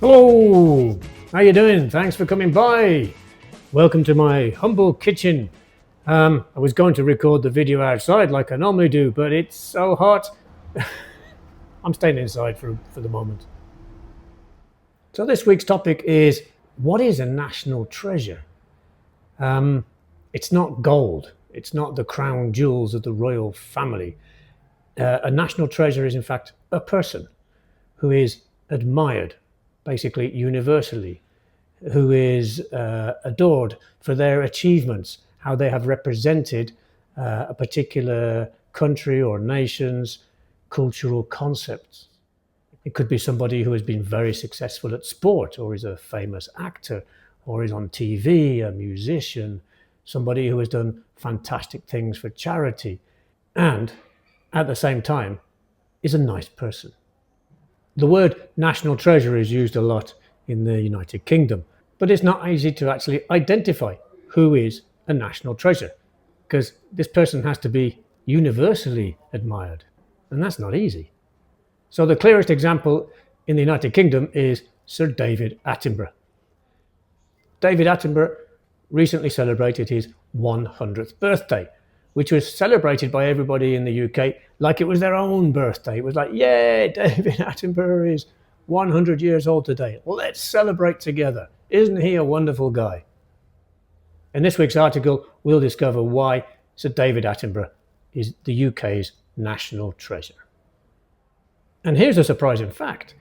Hello, how you doing? Thanks for coming by. Welcome to my humble kitchen. I was going to record the video outside like I normally do, but it's so hot. I'm staying inside for the moment. So this week's topic is, what is a national treasure? It's not gold. It's not the crown jewels of the royal family. A national treasure is in fact a person who is admired, basically universally, who is adored for their achievements, how they have represented a particular country or nation's cultural concepts. It could be somebody who has been very successful at sport, or is a famous actor, or is on TV, a musician, somebody who has done fantastic things for charity, and at the same time is a nice person. The word national treasure is used a lot in the United Kingdom, but it's not easy to actually identify who is a national treasure, because this person has to be universally admired, and that's not easy. So the clearest example in the United Kingdom is Sir David Attenborough. David Attenborough recently celebrated his 100th birthday, which was celebrated by everybody in the UK like it was their own birthday. It was like, yay, David Attenborough is 100 years old today. Let's celebrate together. Isn't he a wonderful guy? In this week's article, we'll discover why Sir David Attenborough is the UK's national treasure. And here's a surprising fact.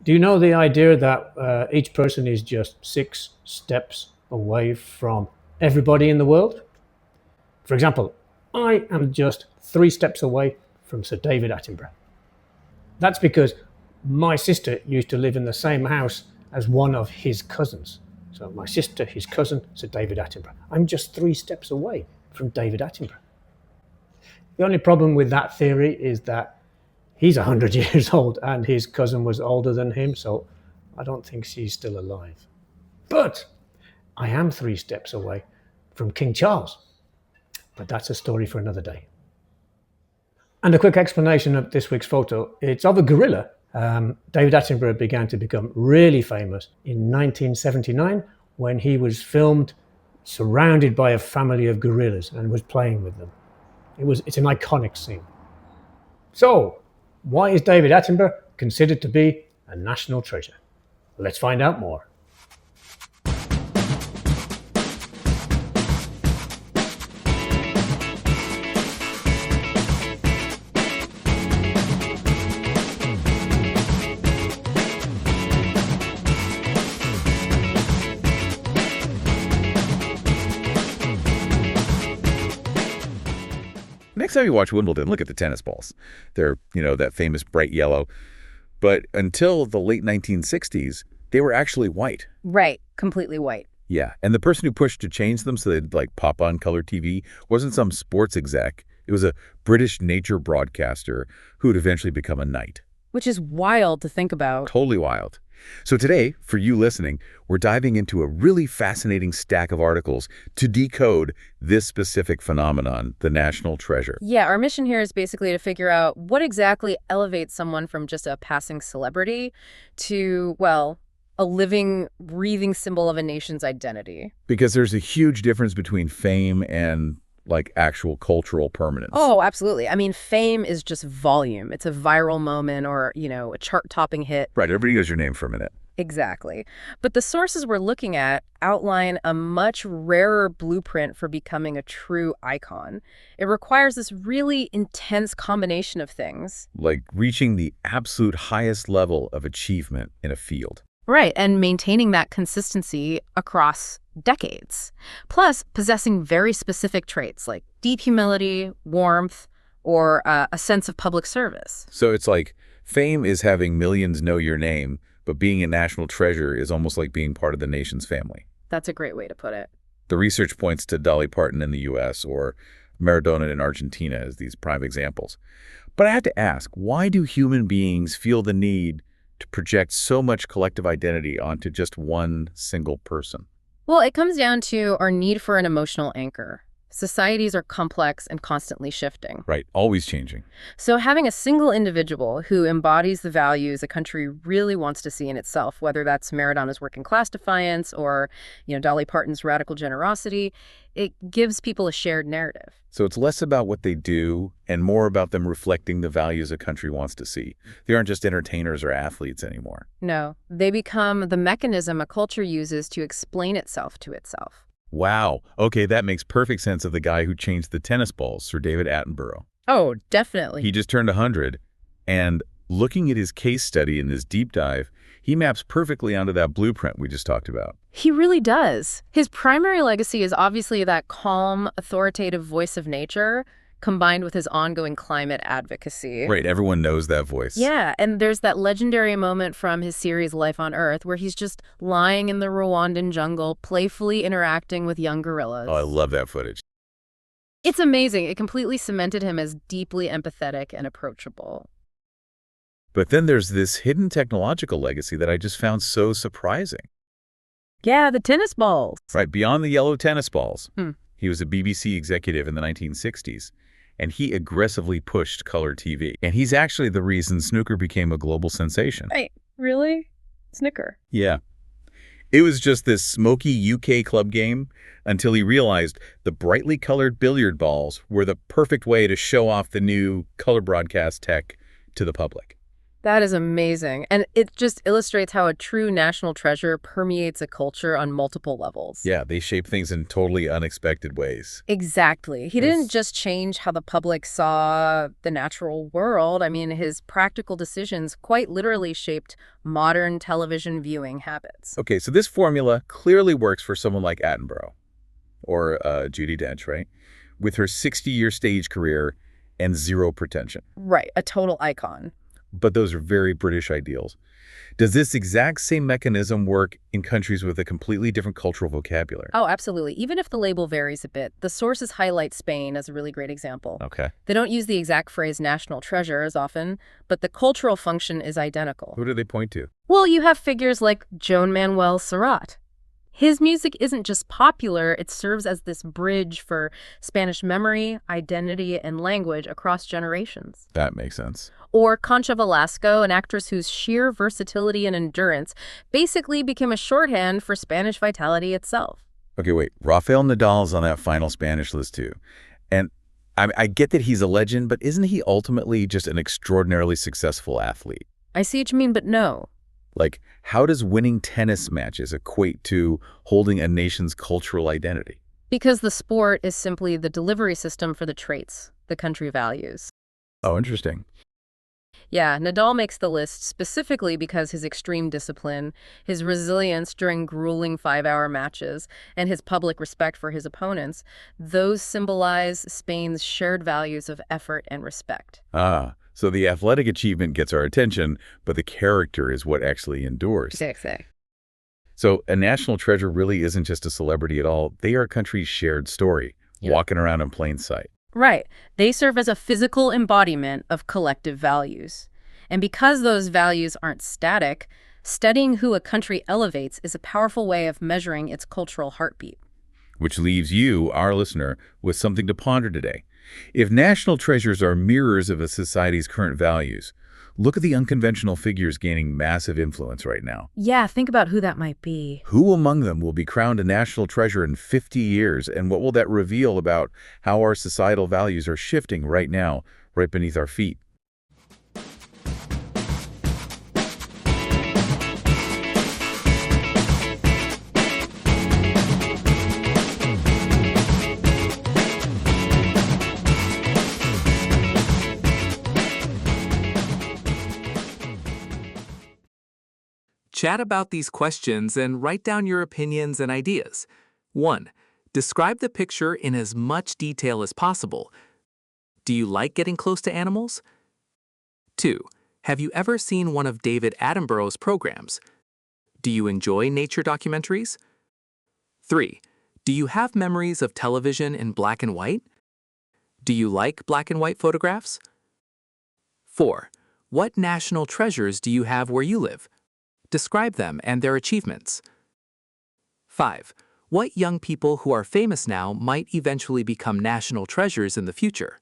Do you know the idea that each person is just 6 steps away from everybody in the world? For example, I am just 3 steps away from Sir David Attenborough. That's because my sister used to live in the same house as one of his cousins. So my sister, his cousin, Sir David Attenborough. I'm just 3 steps away from David Attenborough. The only problem with that theory is that he's 100 years old and his cousin was older than him, so I don't think she's still alive. But I am 3 steps away from King Charles. But that's a story for another day. And a quick explanation of this week's photo. It's of a gorilla. David Attenborough began to become really famous in 1979 when he was filmed surrounded by a family of gorillas and was playing with them. It's an iconic scene. So, why is David Attenborough considered to be a national treasure? Let's find out more. Next time you watch Wimbledon, look at the tennis balls. They're, that famous bright yellow. But until the late 1960s, they were actually white. Right. Completely white. Yeah. And the person who pushed to change them so they'd pop on color TV wasn't some sports exec. It was a British nature broadcaster who would eventually become a knight. Which is wild to think about. Totally wild. So today, for you listening, we're diving into a really fascinating stack of articles to decode this specific phenomenon, the national treasure. Yeah, our mission here is basically to figure out what exactly elevates someone from just a passing celebrity to, well, a living, breathing symbol of a nation's identity. Because there's a huge difference between fame and actual cultural permanence. Oh, absolutely. I mean, fame is just volume. It's a viral moment or, a chart-topping hit. Right. Everybody knows your name for a minute. Exactly. But the sources we're looking at outline a much rarer blueprint for becoming a true icon. It requires this really intense combination of things. Like reaching the absolute highest level of achievement in a field. Right, and maintaining that consistency across decades. Plus, possessing very specific traits like deep humility, warmth, or a sense of public service. So it's like fame is having millions know your name, but being a national treasure is almost like being part of the nation's family. That's a great way to put it. The research points to Dolly Parton in the U.S. or Maradona in Argentina as these prime examples. But I have to ask, why do human beings feel the need to project so much collective identity onto just one single person? Well, it comes down to our need for an emotional anchor. Societies are complex and constantly shifting. Right, always changing. So having a single individual who embodies the values a country really wants to see in itself, whether that's Maradona's working class defiance or, Dolly Parton's radical generosity, it gives people a shared narrative. So it's less about what they do and more about them reflecting the values a country wants to see. They aren't just entertainers or athletes anymore. No, they become the mechanism a culture uses to explain itself to itself. Wow. Okay, that makes perfect sense of the guy who changed the tennis balls, Sir David Attenborough. Oh, definitely. He just turned 100, and looking at his case study in this deep dive, he maps perfectly onto that blueprint we just talked about. He really does. His primary legacy is obviously that calm, authoritative voice of nature, combined with his ongoing climate advocacy. Right, everyone knows that voice. Yeah, and there's that legendary moment from his series Life on Earth where he's just lying in the Rwandan jungle, playfully interacting with young gorillas. Oh, I love that footage. It's amazing. It completely cemented him as deeply empathetic and approachable. But then there's this hidden technological legacy that I just found so surprising. Yeah, the tennis balls. Right, beyond the yellow tennis balls. Hmm. He was a BBC executive in the 1960s, and he aggressively pushed color TV. And he's actually the reason snooker became a global sensation. Wait, really? Snooker? Yeah. It was just this smoky UK club game until he realized the brightly colored billiard balls were the perfect way to show off the new color broadcast tech to the public. That is amazing. And it just illustrates how a true national treasure permeates a culture on multiple levels. Yeah, they shape things in totally unexpected ways. Exactly. He didn't just change how the public saw the natural world. I mean, his practical decisions quite literally shaped modern television viewing habits. Okay, so this formula clearly works for someone like Attenborough or Judi Dench, right? With her 60-year stage career and zero pretension. Right, a total icon. But those are very British ideals. Does this exact same mechanism work in countries with a completely different cultural vocabulary? Oh, absolutely. Even if the label varies a bit, the sources highlight Spain as a really great example. Okay. They don't use the exact phrase national treasure as often, but the cultural function is identical. Who do they point to? Well, you have figures like Joan Manuel Serrat. His music isn't just popular, it serves as this bridge for Spanish memory, identity, and language across generations. That makes sense. Or Concha Velasco, an actress whose sheer versatility and endurance basically became a shorthand for Spanish vitality itself. Okay, wait. Rafael Nadal's on that final Spanish list too. And I get that he's a legend, but isn't he ultimately just an extraordinarily successful athlete? I see what you mean, but no. Like, how does winning tennis matches equate to holding a nation's cultural identity? Because the sport is simply the delivery system for the traits the country values. Oh, interesting. Yeah, Nadal makes the list specifically because his extreme discipline, his resilience during grueling 5-hour matches, and his public respect for his opponents, those symbolize Spain's shared values of effort and respect. Ah, so the athletic achievement gets our attention, but the character is what actually endures. Exactly. So a national treasure really isn't just a celebrity at all. They are a country's shared story, walking around in plain sight. Right. They serve as a physical embodiment of collective values. And because those values aren't static, studying who a country elevates is a powerful way of measuring its cultural heartbeat. Which leaves you, our listener, with something to ponder today. If national treasures are mirrors of a society's current values, look at the unconventional figures gaining massive influence right now. Yeah, think about who that might be. Who among them will be crowned a national treasure in 50 years, and what will that reveal about how our societal values are shifting right now, right beneath our feet? Chat about these questions and write down your opinions and ideas. 1. Describe the picture in as much detail as possible. Do you like getting close to animals? 2. Have you ever seen one of David Attenborough's programs? Do you enjoy nature documentaries? 3. Do you have memories of television in black and white? Do you like black and white photographs? 4. What national treasures do you have where you live? Describe them and their achievements. 5. What young people who are famous now might eventually become national treasures in the future?